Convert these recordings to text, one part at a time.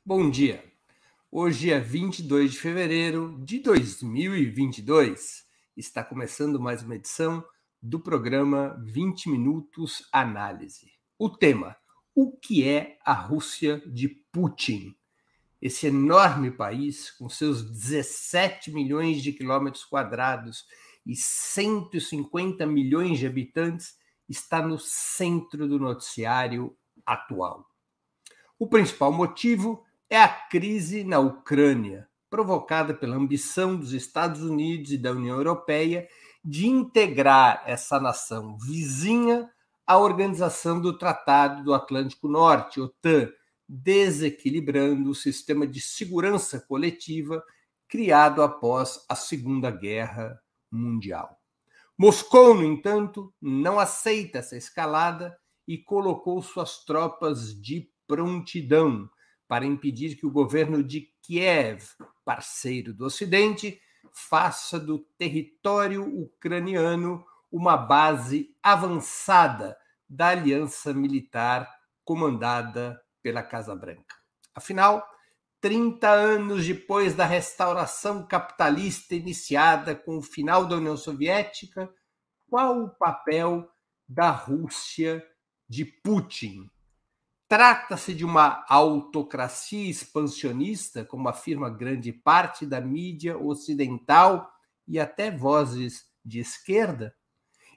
Bom dia. Hoje é 22 de fevereiro de 2022. Está começando mais uma edição do programa 20 Minutos Análise. O tema: o que é a Rússia de Putin? Esse enorme país, com seus 17 milhões de quilômetros quadrados e 150 milhões de habitantes, está no centro do noticiário atual. O principal motivo é a crise na Ucrânia, provocada pela ambição dos Estados Unidos e da União Europeia de integrar essa nação vizinha à Organização do Tratado do Atlântico Norte, OTAN, desequilibrando o sistema de segurança coletiva criado após a Segunda Guerra Mundial. Moscou, no entanto, não aceita essa escalada e colocou suas tropas de prontidão para impedir que o governo de Kiev, parceiro do Ocidente, faça do território ucraniano uma base avançada da aliança militar comandada pela Casa Branca. Afinal, 30 anos depois da restauração capitalista iniciada com o final da União Soviética, qual o papel da Rússia de Putin? Trata-se de uma autocracia expansionista, como afirma grande parte da mídia ocidental e até vozes de esquerda?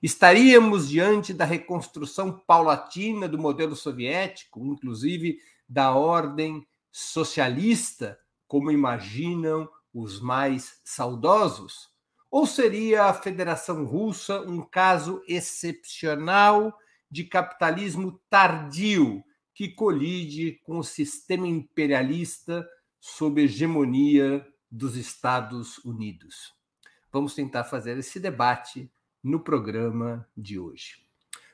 Estaríamos diante da reconstrução paulatina do modelo soviético, inclusive da ordem socialista, como imaginam os mais saudosos? Ou seria a Federação Russa um caso excepcional de capitalismo tardio que colide com o sistema imperialista sob hegemonia dos Estados Unidos? Vamos tentar fazer esse debate no programa de hoje.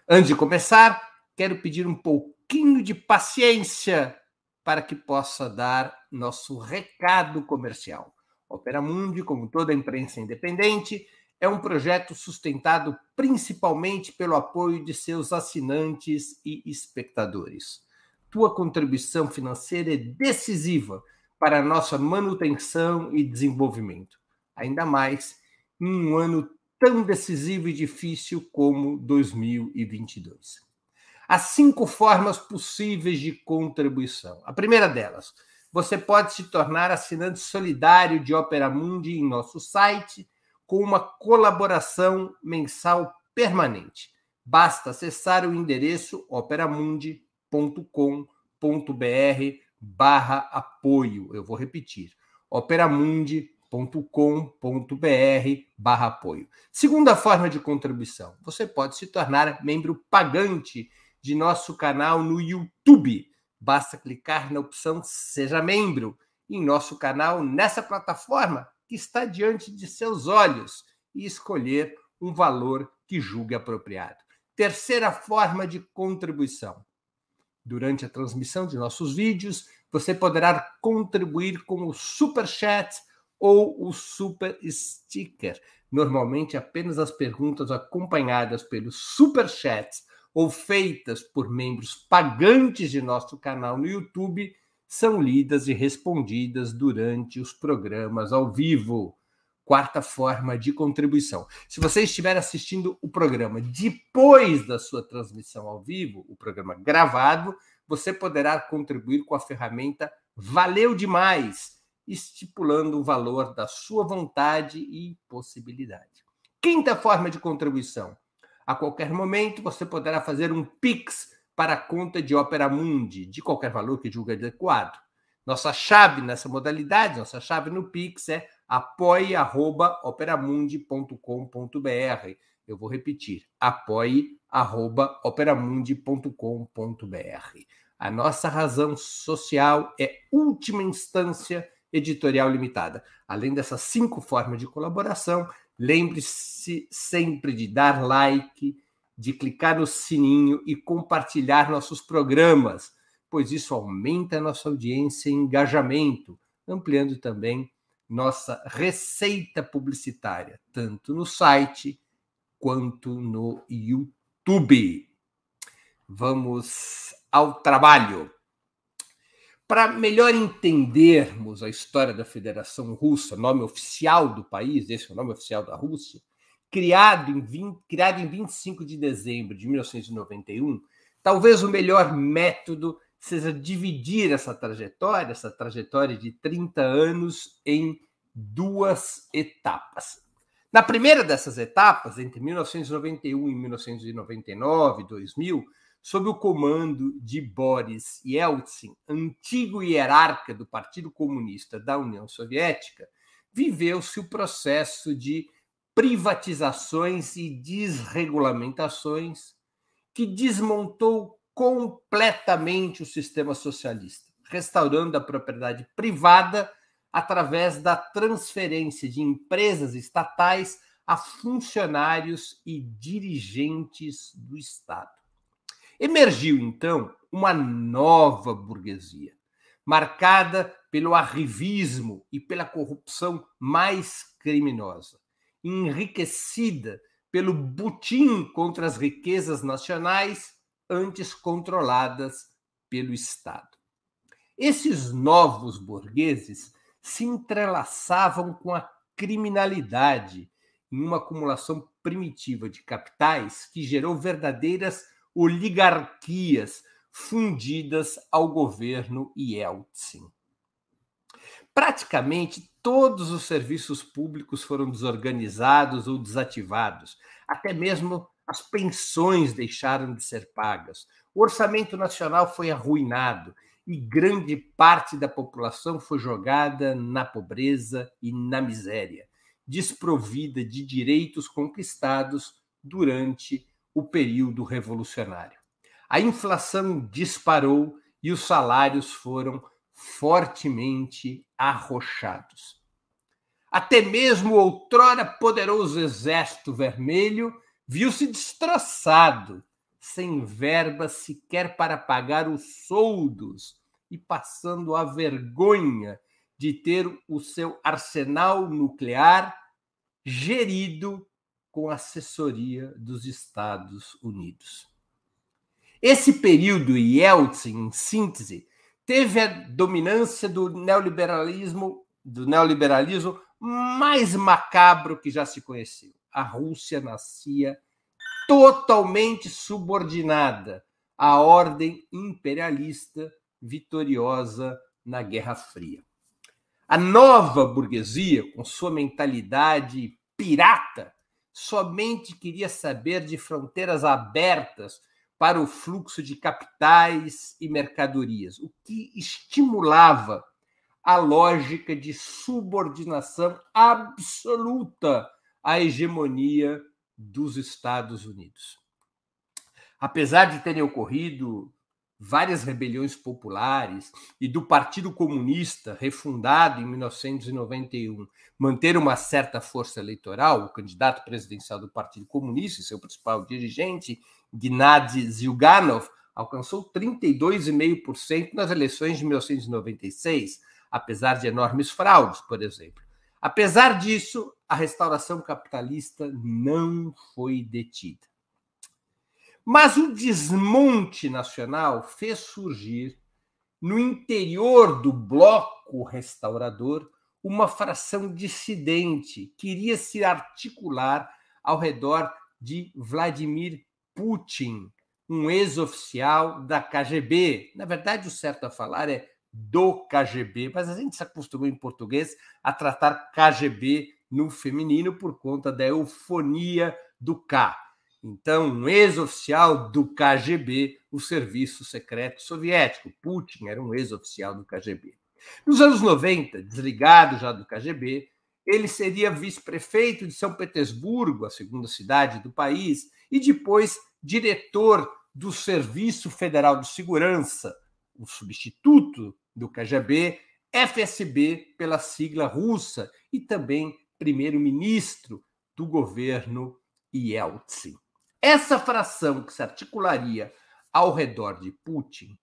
Antes de começar, quero pedir um pouquinho de paciência para que possa dar nosso recado comercial. Opera Mundi, como toda a imprensa independente, é um projeto sustentado principalmente pelo apoio de seus assinantes e espectadores. Tua contribuição financeira é decisiva para a nossa manutenção e desenvolvimento, ainda mais em um ano tão decisivo e difícil como 2022. Há 5 formas possíveis de contribuição. A primeira delas, você pode se tornar assinante solidário de Opera Mundi em nosso site com uma colaboração mensal permanente. Basta acessar o endereço operamundi.com.br/apoio. Eu vou repetir, operamundi.com.br/apoio. Segunda forma de contribuição, você pode se tornar membro pagante de nosso canal no YouTube. Basta clicar na opção Seja Membro em nosso canal nessa plataforma que está diante de seus olhos e escolher um valor que julgue apropriado. Terceira forma de contribuição. Durante a transmissão de nossos vídeos, você poderá contribuir com o Super Chat ou o Super Sticker. Normalmente, apenas as perguntas acompanhadas pelos Super Chats ou feitas por membros pagantes de nosso canal no YouTube são lidas e respondidas durante os programas ao vivo. Quarta forma de contribuição. Se você estiver assistindo o programa depois da sua transmissão ao vivo, o programa gravado, você poderá contribuir com a ferramenta Valeu Demais, estipulando o valor da sua vontade e possibilidade. Quinta forma de contribuição. A qualquer momento, você poderá fazer um Pix para a conta de Opera Mundi, de qualquer valor que julgue adequado. Nossa chave nessa modalidade, nossa chave no Pix é apoie@operamundi.com.br. Eu vou repetir, apoie@operamundi.com.br. A nossa razão social é última instância editorial limitada. Além dessas 5 formas de colaboração, lembre-se sempre de dar like, de clicar no sininho e compartilhar nossos programas, pois isso aumenta a nossa audiência e engajamento, ampliando também nossa receita publicitária, tanto no site quanto no YouTube. Vamos ao trabalho. Para melhor entendermos a história da Federação Russa, nome oficial do país, esse é o nome oficial da Rússia, criado em 25 de dezembro de 1991, talvez o melhor método seja dividir essa trajetória de 30 anos, em duas etapas. Na primeira dessas etapas, entre 1991 e 1999, 2000, sob o comando de Boris Yeltsin, antigo hierarca do Partido Comunista da União Soviética, viveu-se o processo de privatizações e desregulamentações que desmontou completamente o sistema socialista, restaurando a propriedade privada através da transferência de empresas estatais a funcionários e dirigentes do Estado. Emergiu, então, uma nova burguesia, marcada pelo arrivismo e pela corrupção mais criminosa, enriquecida pelo butim contra as riquezas nacionais antes controladas pelo Estado. Esses novos burgueses se entrelaçavam com a criminalidade em uma acumulação primitiva de capitais que gerou verdadeiras oligarquias fundidas ao governo Yeltsin. Praticamente todos os serviços públicos foram desorganizados ou desativados, até mesmo as pensões deixaram de ser pagas. O orçamento nacional foi arruinado e grande parte da população foi jogada na pobreza e na miséria, desprovida de direitos conquistados durante o período revolucionário. A inflação disparou e os salários foram fortemente arrochados. Até mesmo o outrora poderoso Exército Vermelho viu-se destroçado, sem verba sequer para pagar os soldos e passando a vergonha de ter o seu arsenal nuclear gerido com assessoria dos Estados Unidos. Esse período Yeltsin, em síntese, teve a dominância do neoliberalismo mais macabro que já se conheceu. A Rússia nascia totalmente subordinada à ordem imperialista vitoriosa na Guerra Fria. A nova burguesia, com sua mentalidade pirata, somente queria saber de fronteiras abertas para o fluxo de capitais e mercadorias, o que estimulava a lógica de subordinação absoluta à hegemonia dos Estados Unidos. Apesar de terem ocorrido várias rebeliões populares e do Partido Comunista, refundado em 1991, manter uma certa força eleitoral, o candidato presidencial do Partido Comunista e seu principal dirigente, Gennady Zyuganov, alcançou 32,5% nas eleições de 1996, apesar de enormes fraudes, por exemplo. Apesar disso, a restauração capitalista não foi detida. Mas o desmonte nacional fez surgir, no interior do bloco restaurador, uma fração dissidente que iria se articular ao redor de Vladimir Putin, um ex-oficial da KGB. Na verdade, o certo a falar é do KGB, mas a gente se acostumou em português a tratar KGB no feminino por conta da eufonia do K. Então, um ex-oficial do KGB, o Serviço Secreto Soviético. Putin era um ex-oficial do KGB. Nos anos 90, desligado já do KGB, ele seria vice-prefeito de São Petersburgo, a segunda cidade do país, e depois diretor do Serviço Federal de Segurança, o substituto do KGB, FSB pela sigla russa, e também primeiro-ministro do governo Yeltsin. Essa fração que se articularia ao redor de Putin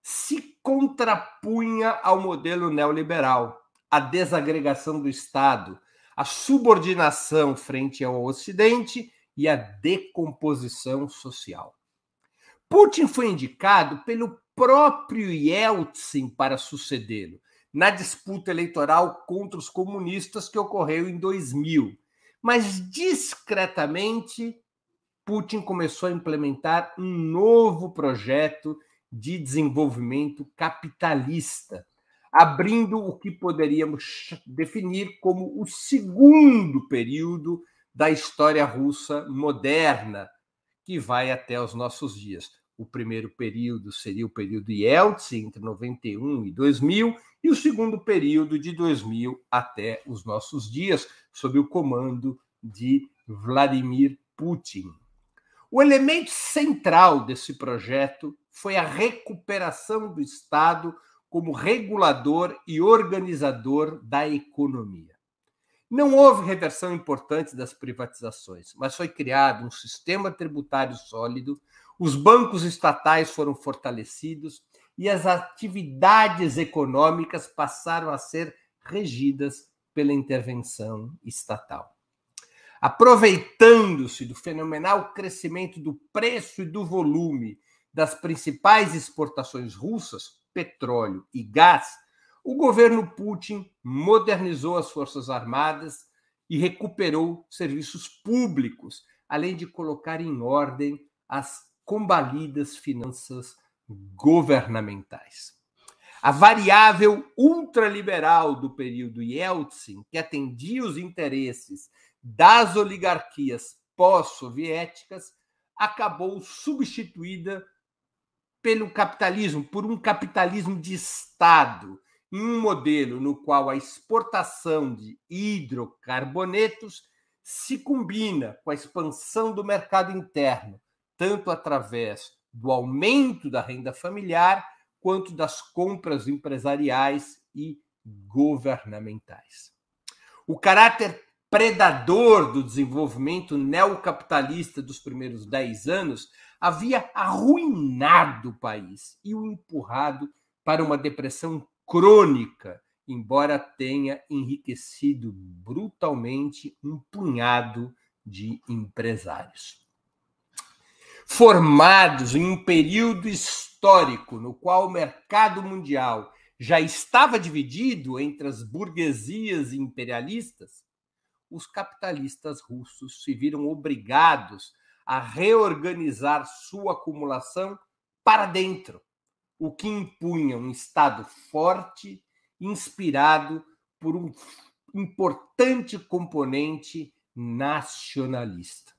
se contrapunha ao modelo neoliberal, a desagregação do Estado, a subordinação frente ao Ocidente e a decomposição social. Putin foi indicado pelo próprio Yeltsin para sucedê-lo na disputa eleitoral contra os comunistas que ocorreu em 2000. Mas, discretamente, Putin começou a implementar um novo projeto de desenvolvimento capitalista, abrindo o que poderíamos definir como o segundo período da história russa moderna, que vai até os nossos dias. O primeiro período seria o período Yeltsin, entre 91 e 2000, e o segundo período de 2000 até os nossos dias, sob o comando de Vladimir Putin. O elemento central desse projeto foi a recuperação do Estado como regulador e organizador da economia. Não houve reversão importante das privatizações, mas foi criado um sistema tributário sólido, os bancos estatais foram fortalecidos e as atividades econômicas passaram a ser regidas pela intervenção estatal. Aproveitando-se do fenomenal crescimento do preço e do volume das principais exportações russas, petróleo e gás, o governo Putin modernizou as Forças Armadas e recuperou serviços públicos, além de colocar em ordem as combalidas finanças governamentais. A variável ultraliberal do período Yeltsin, que atendia os interesses das oligarquias pós-soviéticas, acabou substituída pelo capitalismo, por um capitalismo de Estado, em um modelo no qual a exportação de hidrocarbonetos se combina com a expansão do mercado interno, tanto através do aumento da renda familiar, quanto das compras empresariais e governamentais. O caráter predador do desenvolvimento neocapitalista dos primeiros 10 anos havia arruinado o país e o empurrado para uma depressão crônica, embora tenha enriquecido brutalmente um punhado de empresários. Formados em um período histórico no qual o mercado mundial já estava dividido entre as burguesias imperialistas, os capitalistas russos se viram obrigados a reorganizar sua acumulação para dentro, o que impunha um Estado forte, inspirado por um importante componente nacionalista.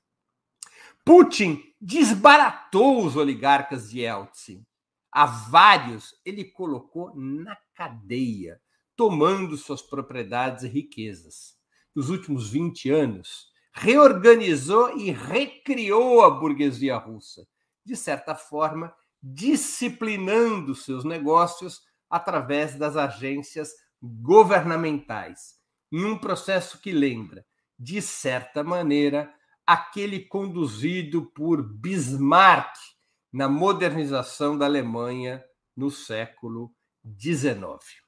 Putin desbaratou os oligarcas de Yeltsin. A vários ele colocou na cadeia, tomando suas propriedades e riquezas. Nos últimos 20 anos, reorganizou e recriou a burguesia russa, de certa forma, disciplinando seus negócios através das agências governamentais, em um processo que lembra, de certa maneira, aquele conduzido por Bismarck na modernização da Alemanha no século XIX.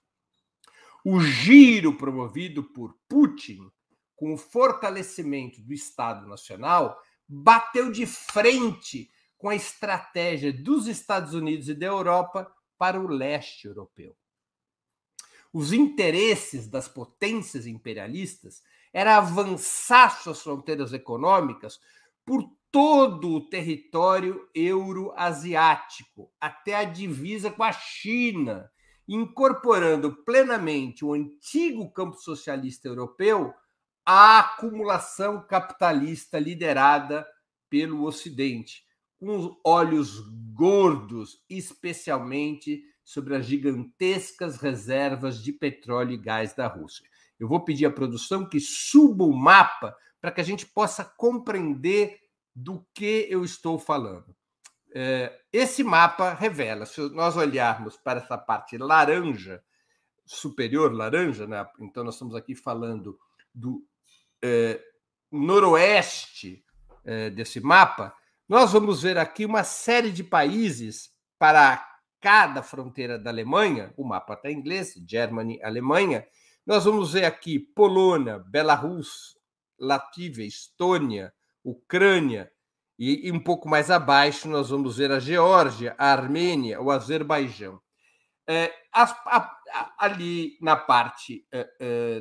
O giro promovido por Putin, com o fortalecimento do Estado Nacional, bateu de frente com a estratégia dos Estados Unidos e da Europa para o leste europeu. Os interesses das potências imperialistas era avançar suas fronteiras econômicas por todo o território euroasiático, até a divisa com a China, incorporando plenamente o antigo campo socialista europeu à acumulação capitalista liderada pelo Ocidente, com os olhos gordos, especialmente sobre as gigantescas reservas de petróleo e gás da Rússia. Eu vou pedir à produção que suba o mapa para que a gente possa compreender do que eu estou falando. Esse mapa revela, se nós olharmos para essa parte laranja, superior laranja, né? Então nós estamos aqui falando do noroeste desse mapa, nós vamos ver aqui uma série de países para cada fronteira da Alemanha, o mapa está em inglês, Germany, Alemanha, nós vamos ver aqui Polônia, Belarus, Latvia, Estônia, Ucrânia, E um pouco mais abaixo nós vamos ver a Geórgia, a Armênia, o Azerbaijão. Ali na parte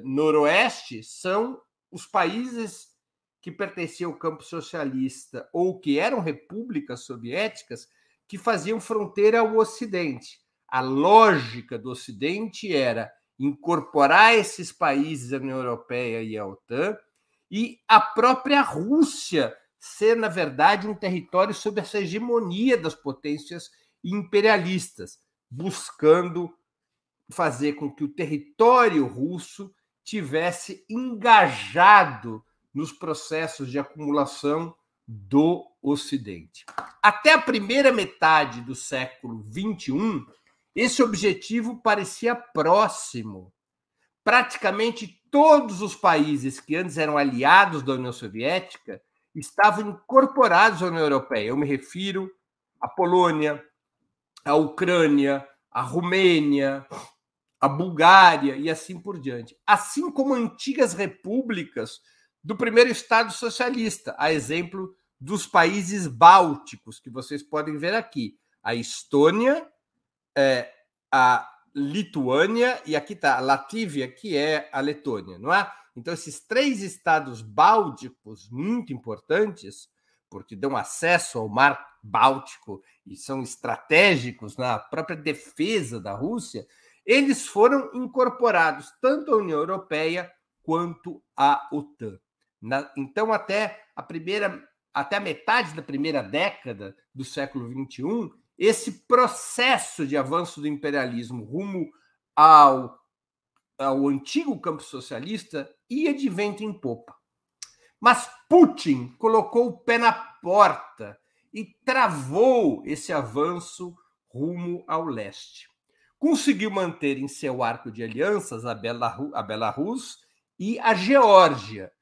noroeste são os países que pertenciam ao campo socialista ou que eram repúblicas soviéticas que faziam fronteira ao Ocidente. A lógica do Ocidente era incorporar esses países à União Europeia e à OTAN, e a própria Rússia ser, na verdade, um território sob essa hegemonia das potências imperialistas, buscando fazer com que o território russo tivesse engajado nos processos de acumulação do Ocidente. Até a primeira metade do século XXI, esse objetivo parecia próximo. Praticamente todos os países que antes eram aliados da União Soviética estavam incorporados à União Europeia. Eu me refiro à Polônia, à Ucrânia, à Romênia, à Bulgária e assim por diante. Assim como antigas repúblicas do primeiro Estado socialista, a exemplo dos países bálticos, que vocês podem ver aqui. A Estônia, a Lituânia e aqui está a Latívia, que é a Letônia, não é? Então, esses 3 estados bálticos muito importantes, porque dão acesso ao mar Báltico e são estratégicos na própria defesa da Rússia, eles foram incorporados tanto à União Europeia quanto à OTAN. Então, até a metade da primeira década do século XXI, esse processo de avanço do imperialismo rumo ao antigo campo socialista ia de vento em popa. Mas Putin colocou o pé na porta e travou esse avanço rumo ao leste. Conseguiu manter em seu arco de alianças a Belarus e a Geórgia.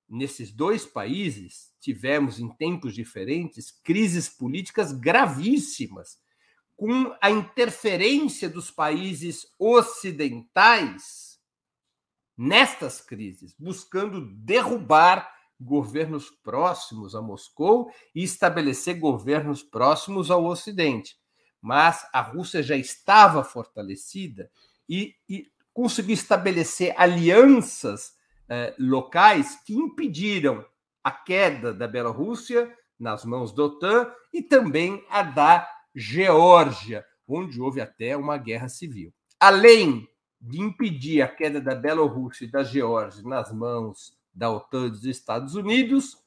Nesses 2 países, tivemos, em tempos diferentes, crises políticas gravíssimas, com a interferência dos países ocidentais nestas crises, buscando derrubar governos próximos a Moscou e estabelecer governos próximos ao Ocidente. Mas a Rússia já estava fortalecida e conseguiu estabelecer alianças locais que impediram a queda da Bielorrússia nas mãos da OTAN e também a da Geórgia, onde houve até uma guerra civil. Além de impedir a queda da Bielorrússia e da Geórgia nas mãos da OTAN e dos Estados Unidos,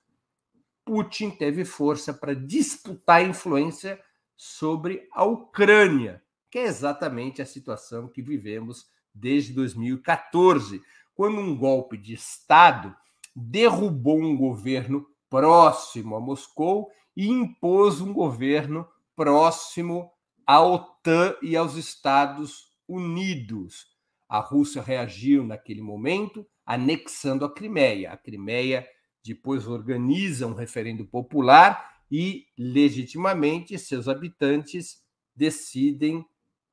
Putin teve força para disputar influência sobre a Ucrânia, que é exatamente a situação que vivemos desde 2014, quando um golpe de Estado derrubou um governo próximo a Moscou e impôs um governo próximo à OTAN e aos Estados Unidos. A Rússia reagiu naquele momento, anexando a Crimeia. A Crimeia depois organiza um referendo popular e, legitimamente, seus habitantes decidem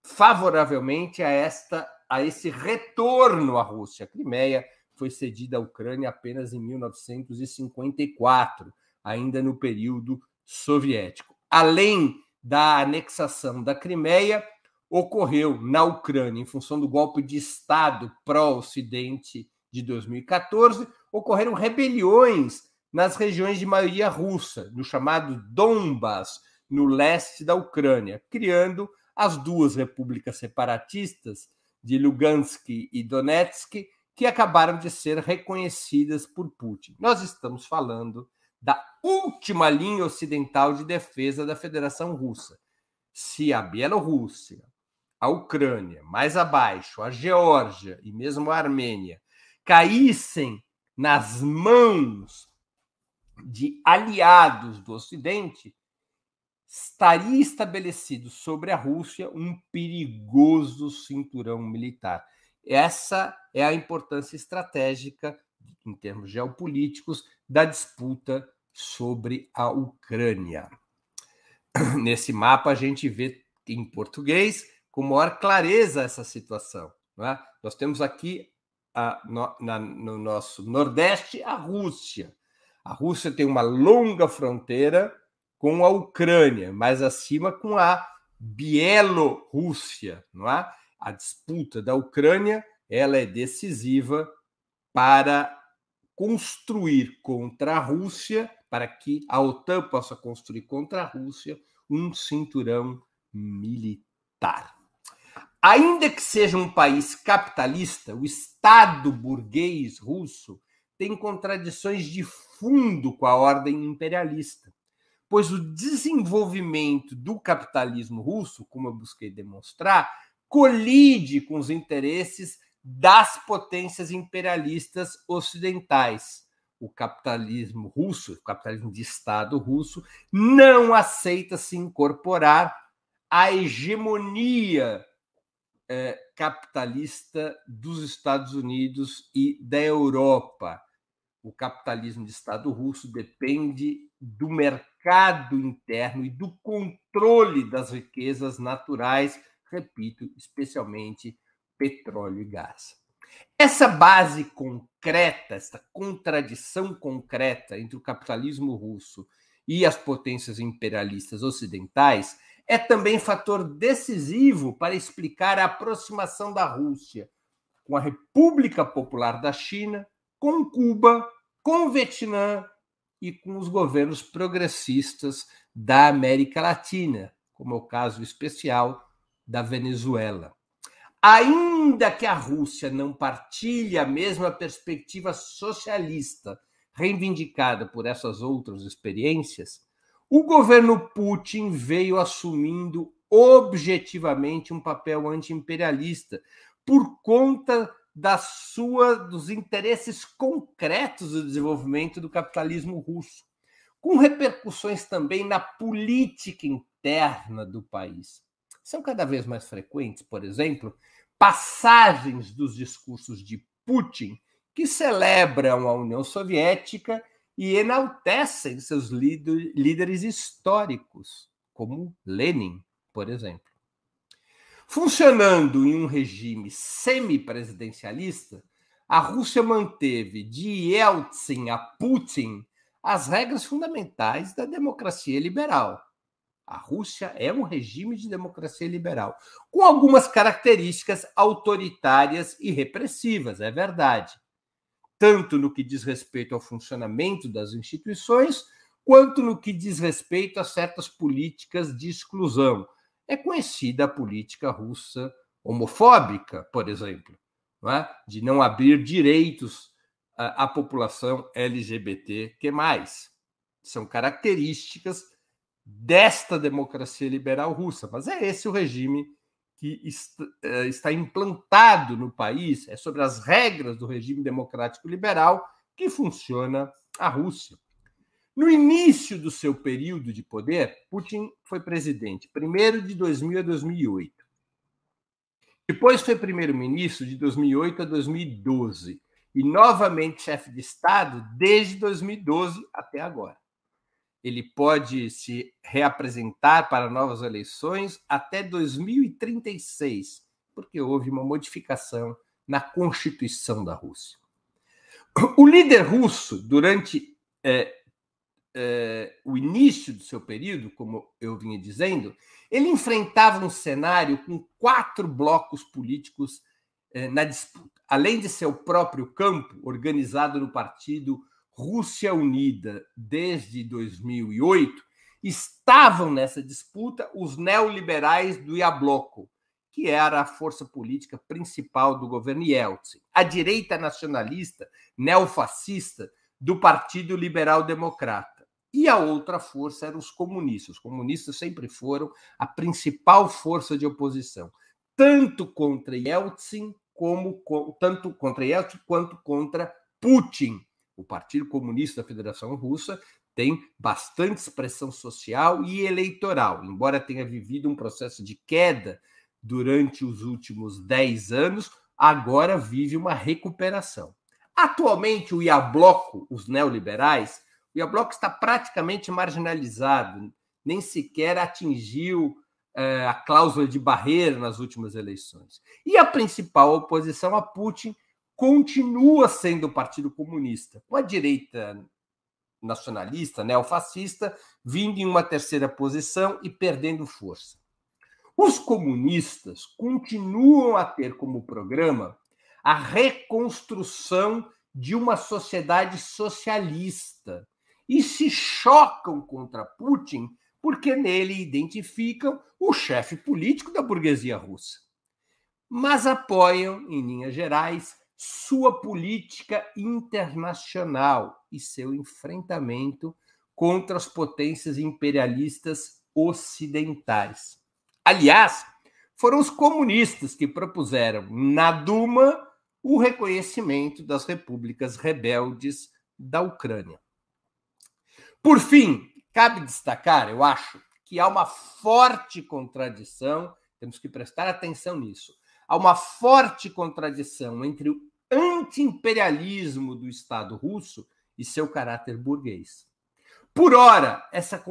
favoravelmente a esse retorno à Rússia. A Crimeia foi cedida à Ucrânia apenas em 1954, ainda no período soviético. Além da anexação da Crimeia, ocorreu na Ucrânia, em função do golpe de Estado pró-Ocidente de 2014, ocorreram rebeliões nas regiões de maioria russa, no chamado Donbas, no leste da Ucrânia, criando as 2 repúblicas separatistas de Lugansk e Donetsk, que acabaram de ser reconhecidas por Putin. Nós estamos falando da última linha ocidental de defesa da Federação Russa. Se a Bielorrússia, a Ucrânia, mais abaixo, a Geórgia e mesmo a Armênia caíssem nas mãos de aliados do Ocidente, estaria estabelecido sobre a Rússia um perigoso cinturão militar. Essa é a importância estratégica, em termos geopolíticos, da disputa sobre a Ucrânia. Nesse mapa, a gente vê em português com maior clareza essa situação. Não é? Nós temos aqui no nosso Nordeste a Rússia. A Rússia tem uma longa fronteira com a Ucrânia, mais acima com a Bielorrússia, não é? A disputa da Ucrânia, ela é decisiva para construir contra a Rússia, para que a OTAN possa construir contra a Rússia um cinturão militar. Ainda que seja um país capitalista, o Estado burguês russo tem contradições de fundo com a ordem imperialista, pois o desenvolvimento do capitalismo russo, como eu busquei demonstrar, colide com os interesses das potências imperialistas ocidentais. O capitalismo russo, o capitalismo de Estado russo, não aceita se incorporar à hegemonia capitalista dos Estados Unidos e da Europa. O capitalismo de Estado russo depende do mercado interno e do controle das riquezas naturais, repito, especialmente petróleo e gás. Essa base concreta, essa contradição concreta entre o capitalismo russo e as potências imperialistas ocidentais é também fator decisivo para explicar a aproximação da Rússia com a República Popular da China, com Cuba, com o Vietnã e com os governos progressistas da América Latina, como é o caso especial da Venezuela. Ainda que a Rússia não partilhe a mesma perspectiva socialista reivindicada por essas outras experiências, o governo Putin veio assumindo objetivamente um papel anti-imperialista por conta dos interesses concretos do desenvolvimento do capitalismo russo, com repercussões também na política interna do país. São cada vez mais frequentes, por exemplo, passagens dos discursos de Putin que celebram a União Soviética e enaltecem seus líderes históricos, como Lenin, por exemplo. Funcionando em um regime semipresidencialista, a Rússia manteve de Yeltsin a Putin as regras fundamentais da democracia liberal. A Rússia é um regime de democracia liberal, com algumas características autoritárias e repressivas, é verdade, tanto no que diz respeito ao funcionamento das instituições, quanto no que diz respeito a certas políticas de exclusão. É conhecida a política russa homofóbica, por exemplo, não é? De não abrir direitos à população LGBTQ+. São características desta democracia liberal russa, mas é esse o regime que está implantado no país, é sobre as regras do regime democrático liberal que funciona a Rússia. No início do seu período de poder, Putin foi presidente, primeiro de 2000 a 2008. Depois foi primeiro-ministro de 2008 a 2012 e novamente chefe de Estado desde 2012 até agora. Ele pode se reapresentar para novas eleições até 2036, porque houve uma modificação na Constituição da Rússia. O líder russo, durante o início do seu período, como eu vinha dizendo, ele enfrentava um cenário com 4 blocos políticos na disputa. Além de seu próprio campo, organizado no partido Rússia Unida desde 2008, estavam nessa disputa os neoliberais do Yabloko, que era a força política principal do governo Yeltsin, a direita nacionalista neofascista do Partido Liberal Democrata. E a outra força eram os comunistas. Os comunistas sempre foram a principal força de oposição, tanto contra Yeltsin quanto contra Putin. O Partido Comunista da Federação Russa tem bastante expressão social e eleitoral, embora tenha vivido um processo de queda durante os últimos 10 anos, agora vive uma recuperação. Atualmente, o Yabloko, os neoliberais, o Yabloko está praticamente marginalizado, nem sequer atingiu a cláusula de barreira nas últimas eleições. E a principal oposição a Putin continua sendo o Partido Comunista, com a direita nacionalista, neofascista, vindo em uma terceira posição e perdendo força. Os comunistas continuam a ter como programa a reconstrução de uma sociedade socialista e se chocam contra Putin porque nele identificam o chefe político da burguesia russa. Mas apoiam, em linhas gerais, sua política internacional e seu enfrentamento contra as potências imperialistas ocidentais. Aliás, foram os comunistas que propuseram na Duma o reconhecimento das repúblicas rebeldes da Ucrânia. Por fim, cabe destacar, eu acho, que há uma forte contradição, temos que prestar atenção nisso, há uma forte contradição entre o anti-imperialismo do Estado russo e seu caráter burguês. Por ora, essa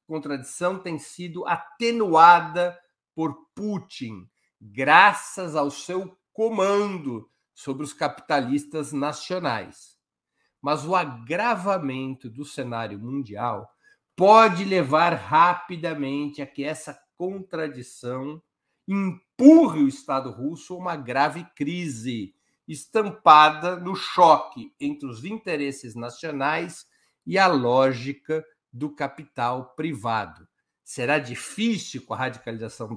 contradição tem sido atenuada por Putin, graças ao seu comando sobre os capitalistas nacionais. Mas o agravamento do cenário mundial pode levar rapidamente a que essa contradição empurre o Estado russo a uma grave crise, estampada no choque entre os interesses nacionais e a lógica do capital privado. Será difícil, com a radicalização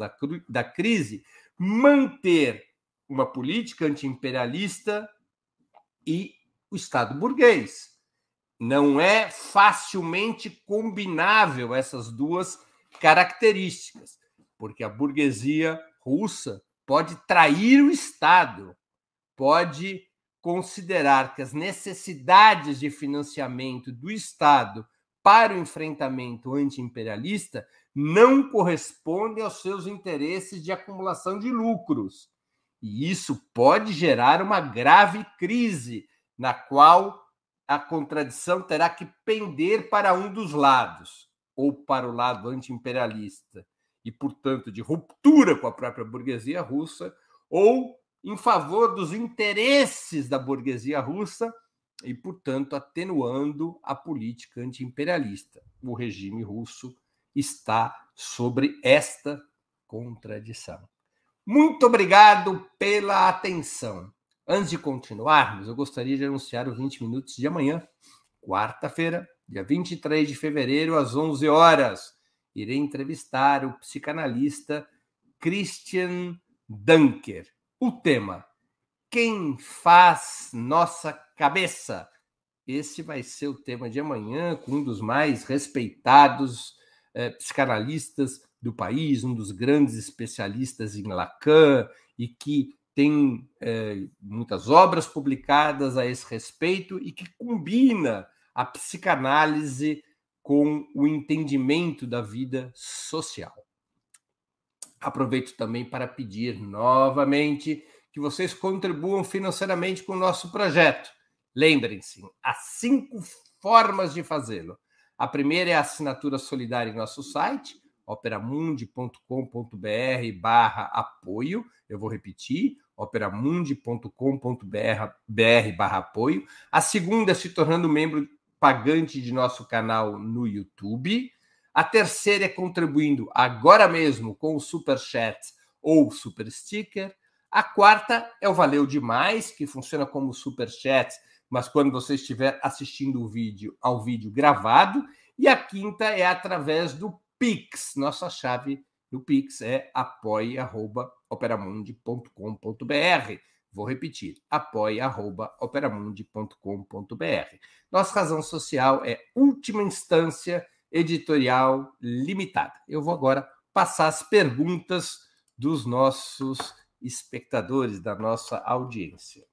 da crise, manter uma política anti-imperialista e o Estado burguês. Não é facilmente combinável essas duas características, porque a burguesia russa pode trair o Estado, pode considerar que as necessidades de financiamento do Estado para o enfrentamento anti-imperialista não correspondem aos seus interesses de acumulação de lucros. E isso pode gerar uma grave crise, na qual a contradição terá que pender para um dos lados, ou para o lado anti-imperialista, e, portanto, de ruptura com a própria burguesia russa, ou em favor dos interesses da burguesia russa e, portanto, atenuando a política anti-imperialista. O regime russo está sobre esta contradição. Muito obrigado pela atenção. Antes de continuarmos, eu gostaria de anunciar os 20 minutos de amanhã, quarta-feira, dia 23 de fevereiro, às 11 horas. Irei entrevistar o psicanalista Christian Dunker. O tema: quem faz nossa cabeça? Esse vai ser o tema de amanhã, com um dos mais respeitados psicanalistas do país, um dos grandes especialistas em Lacan, e que tem muitas obras publicadas a esse respeito e que combina a psicanálise com o entendimento da vida social. Aproveito também para pedir novamente que vocês contribuam financeiramente com o nosso projeto. Lembrem-se, há 5 formas de fazê-lo. A primeira é a assinatura solidária em nosso site, operamundi.com.br/apoio. Eu vou repetir, operamundi.com.br/apoio. A segunda é se tornando membro pagante de nosso canal no YouTube. A terceira é contribuindo agora mesmo com o Super Chat ou Super Sticker. A quarta é o Valeu Demais, que funciona como Super Chat, mas quando você estiver assistindo ao vídeo gravado. E a quinta é através do Pix. Nossa chave no Pix é apoia@operamundi.com.br. Vou repetir, apoia@operamundi.com.br. Nossa razão social é última instância editorial limitada. Eu vou agora passar as perguntas dos nossos espectadores, da nossa audiência.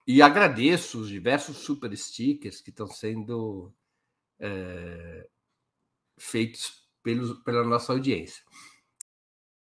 E agradeço os diversos super stickers que estão sendo feitos pela nossa audiência.